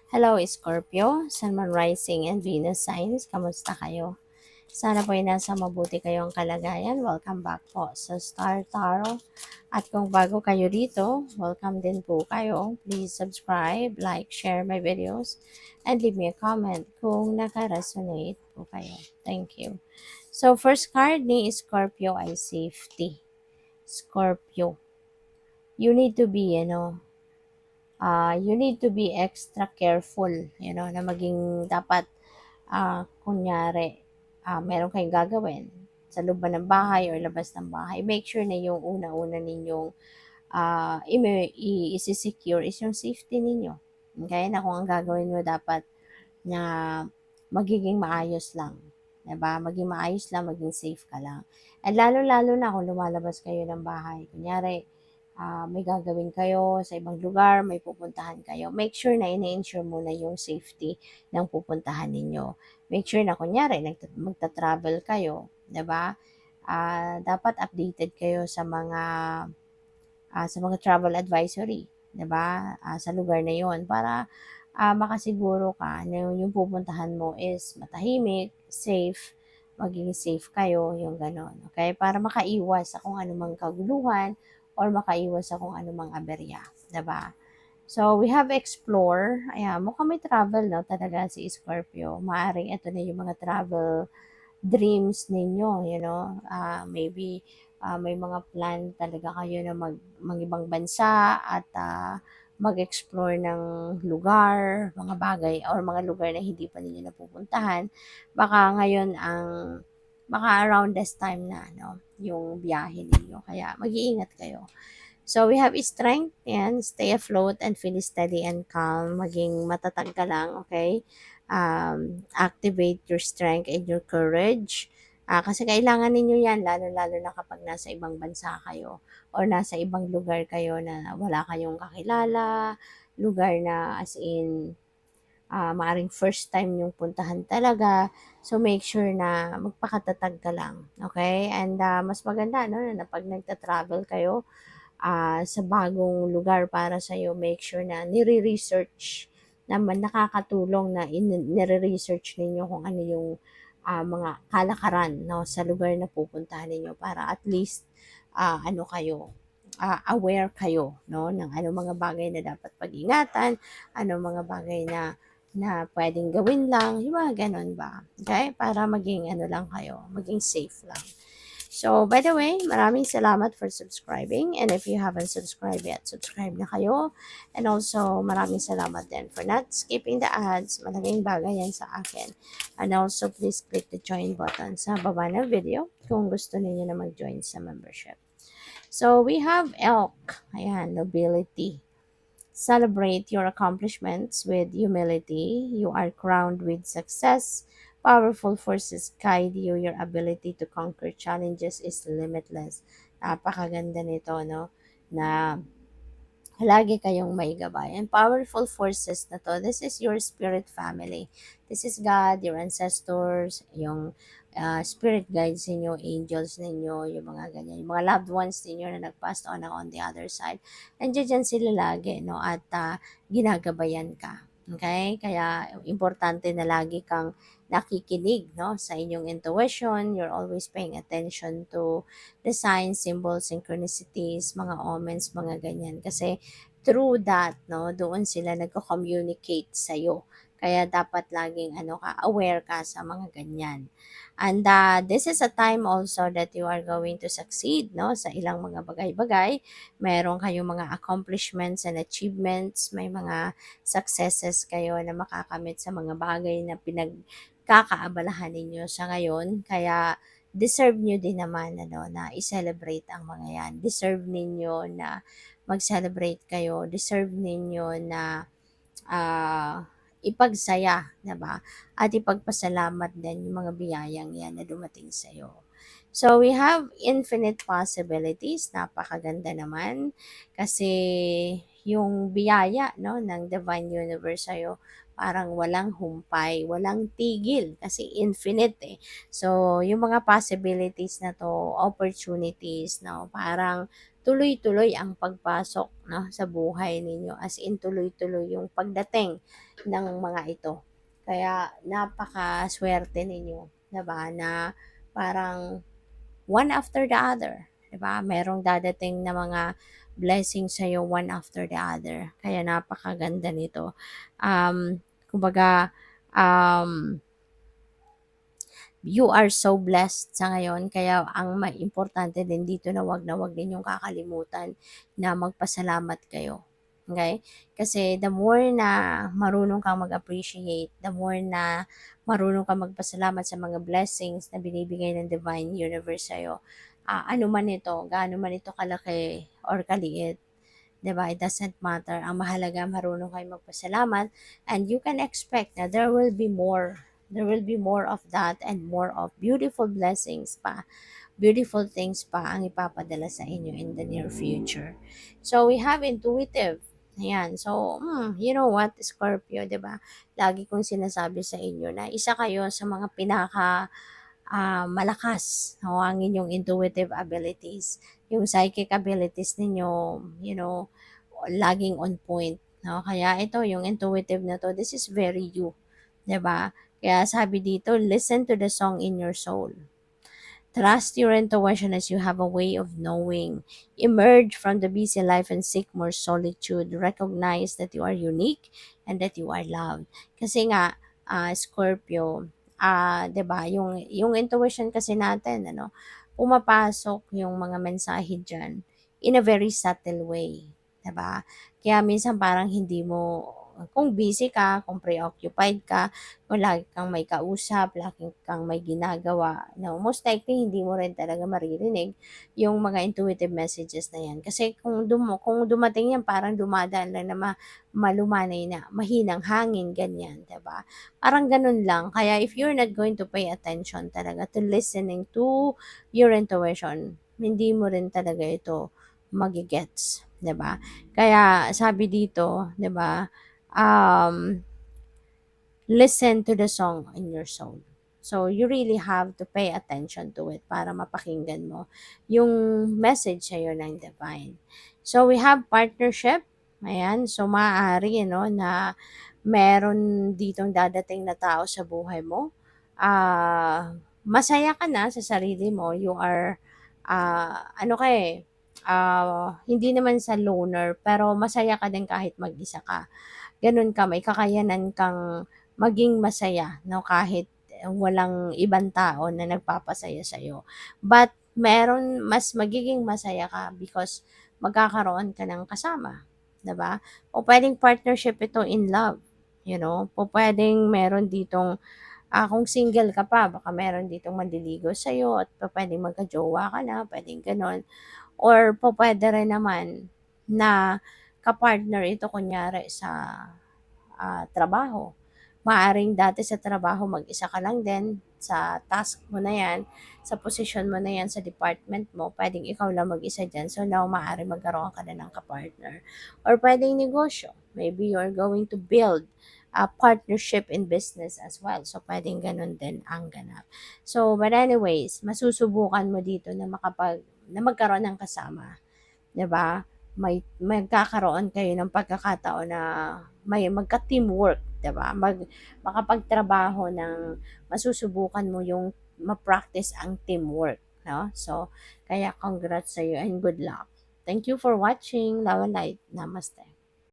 Hello, Scorpio, Sun, Moon, Rising, and Venus signs. Kamusta kayo? Sana po ay nasa mabuti kayong kalagayan. Welcome back po sa Star Tarot. At kung bago kayo dito, welcome din po kayo. Please subscribe, like, share my videos, and leave me a comment kung naka-resonate po kayo. Thank you. So, first card ni Scorpio ay safety. Scorpio, you need to be, you need to be extra careful, na maging dapat, kunyari, meron kayong gagawin sa loob ba ng bahay or labas ng bahay, make sure na yung una-una ninyong i-secure is yung safety ninyo. Okay? Na kung ang gagawin mo dapat na magiging maayos lang. Diba? Maging maayos lang, maging safe ka lang. At lalo-lalo na kung lumalabas kayo ng bahay. Kunyari, may gagawin kayo sa ibang lugar, may pupuntahan kayo. Make sure na ina-ensure muna yung safety ng pupuntahan ninyo. Make sure na kunyari, magta-travel kayo. Diba? Dapat updated kayo sa mga travel advisory, 'di ba? Sa lugar na 'yon para makasiguro ka na yung pupuntahan mo is matahimik, safe, maging safe kayo, yung gano'n. Okay? Para makaiwas sa kung anumang kaguluhan or makaiwas sa kung anumang aberya, 'di ba? So, we have explore. Ayan, mukhang may travel, no? Talaga si Scorpio. Maaring ito na yung mga travel dreams ninyo, maybe may mga plan talaga kayo na mag-ibang bansa at mag-explore ng lugar, mga bagay or mga lugar na hindi pa ninyo napupuntahan. Baka around this time na, no, yung biyahe ninyo. Kaya mag-iingat kayo. So, we have strength, and stay afloat and feel steady and calm. Maging matatag ka lang, okay? Activate your strength and your courage. Kasi kailangan ninyo yan, lalo-lalo na kapag nasa ibang bansa kayo or nasa ibang lugar kayo na wala kayong kakilala, lugar na as in, maaring first time yung puntahan talaga. So, make sure na magpakatatag ka lang, okay? And mas maganda, no, na pag nagta-travel kayo, sa bagong lugar para sa'yo, make sure na nire-research naman, nakakatulong na nire-research ninyo kung ano yung mga kalakaran, no, sa lugar na pupuntahan ninyo para at least aware kayo, no, ng ano mga bagay na dapat pag-ingatan, ano mga bagay na pwedeng gawin lang, yung mga ganun ba? Okay? Para maging ano lang kayo, maging safe lang. So, by the way, maraming salamat for subscribing. And if you haven't subscribed yet, subscribe na kayo. And also, maraming salamat din for not skipping the ads. Malaking bagay yan sa akin. And also, please click the join button sa baba ng video kung gusto niyo na mag-join sa membership. So, we have elk. Ayan, nobility. Celebrate your accomplishments with humility. You are crowned with success. Powerful forces guide you. Your ability to conquer challenges is limitless. Napakaganda nito, no? Na lagi kayong may gabay. And powerful forces na to, this is your spirit family. This is God, your ancestors, yung spirit guides ninyo, angels ninyo, yung mga ganyan. Yung mga loved ones ninyo na nag-pass on the other side. Nandiyan dyan sila lagi, no? At ginagabayan ka. Okay? Kaya importante na lagi kang nakikinig, no, sa inyong intuition. You're always paying attention to the signs, symbols, synchronicities, mga omens, mga ganyan. Kasi through that, no, doon sila nagko-communicate sa'yo. Kaya dapat laging aware ka sa mga ganyan. And this is a time also that you are going to succeed, no, sa ilang mga bagay-bagay. Meron kayong mga accomplishments and achievements, may mga successes kayo na makakamit sa mga bagay na pinagkakaabalahan ninyo sa ngayon. Kaya deserve nyo din naman na i-celebrate ang mga yan. Deserve ninyo na mag-celebrate kayo. Deserve ninyo na ipagsaya, diba? At ipagpasalamat din yung mga biyayang yan na dumating sa'yo. So, we have infinite possibilities. Napakaganda naman. Kasi yung biyaya, no, ng Divine Universe sa'yo, parang walang humpay, walang tigil, kasi infinite eh. So, yung mga possibilities na to, opportunities, no, parang tuloy-tuloy ang pagpasok, no, sa buhay ninyo. As in, tuloy-tuloy yung pagdating ng mga ito. Kaya, napaka-swerte ninyo, diba, na parang one after the other. 'Di ba? Merong dadating na mga blessings sa iyo one after the other. Kaya napakaganda nito. Kumbaga, um, you are so blessed sa ngayon. Kaya ang may importante din dito na wag ninyong kakalimutan na magpasalamat kayo. Okay? Kasi the more na marunong kang mag-appreciate, the more na marunong kang magpasalamat sa mga blessings na binibigay ng Divine Universe sa'yo, ano man ito, gaano man ito kalaki or kaliit, 'di ba? It doesn't matter. Ang mahalaga, marunong kayo magpasalamat, and you can expect na there will be more. There will be more of that and more of beautiful blessings pa, beautiful things pa ang ipapadala sa inyo in the near future. So, we have intuitive. Ayan. So, you know what, Scorpio, 'di ba? Lagi kong sinasabi sa inyo na isa kayo sa mga malakas, no, ang inyong intuitive abilities. Yung psychic abilities ninyo, laging on point. No? Kaya ito, yung intuitive na to, this is very you. 'Di ba? Kaya sabi dito, listen to the song in your soul. Trust your intuition as you have a way of knowing. Emerge from the busy life and seek more solitude. Recognize that you are unique and that you are loved. Kasi nga, Scorpio, 'di ba, yung intuition kasi natin, ano, pumapasok yung mga mensahe diyan in a very subtle way, 'di ba? Kaya minsan parang hindi mo, kung busy ka, kung preoccupied ka, kung lagi kang may kausap, lagi kang may ginagawa, no, most likely hindi mo rin talaga maririnig yung mga intuitive messages na yan. Kasi kung dumating yan, parang dumadaan lang na malumanay na, mahinang hangin, ganyan, 'di ba? Parang ganun lang. Kaya if you're not going to pay attention talaga to listening to your intuition, hindi mo rin talaga ito magigets, 'di ba? Kaya sabi dito, 'di ba, um, listen to the song in your soul. So, you really have to pay attention to it para mapakinggan mo yung message sa'yo ng divine. So, we have partnership. Ayan. So, maaari, na meron ditong dadating na tao sa buhay mo. Masaya ka na sa sarili mo. You are, hindi naman sa loner, pero masaya ka din kahit mag-isa ka. Ganun ka, may kakayanan kang maging masaya, no, kahit walang ibang tao na nagpapasaya sa'yo. But meron, mas magiging masaya ka because magkakaroon ka ng kasama, 'di ba? O puwedeng partnership ito in love, pupuwedeng meron ditong, kung single ka pa, baka meron ditong manliligaw sa'yo at pupuwedeng magka-jowa ka na, puwedeng gano'n. Or pupuwede rin naman na ka-partner ito kunyari sa trabaho. Maaring dati sa trabaho mag-isa ka lang din, sa task mo na yan, sa posisyon mo na yan, sa department mo, pwedeng ikaw lang mag-isa dyan. So now, maaring magkaroon ka na ng kapartner. Or pwedeng negosyo. Maybe you're going to build a partnership in business as well. So, pwedeng ganun din ang ganap. So, but anyways, masusubukan mo dito na magkaroon ng kasama. 'Di ba? Magkakaroon kayo ng pagkakataon na may magka-teamwork, 'di ba? Makapagtrabaho ng masusubukan mo yung ma-practice ang teamwork, no? So, kaya congrats sa iyo and good luck. Thank you for watching. Love and light. Namaste.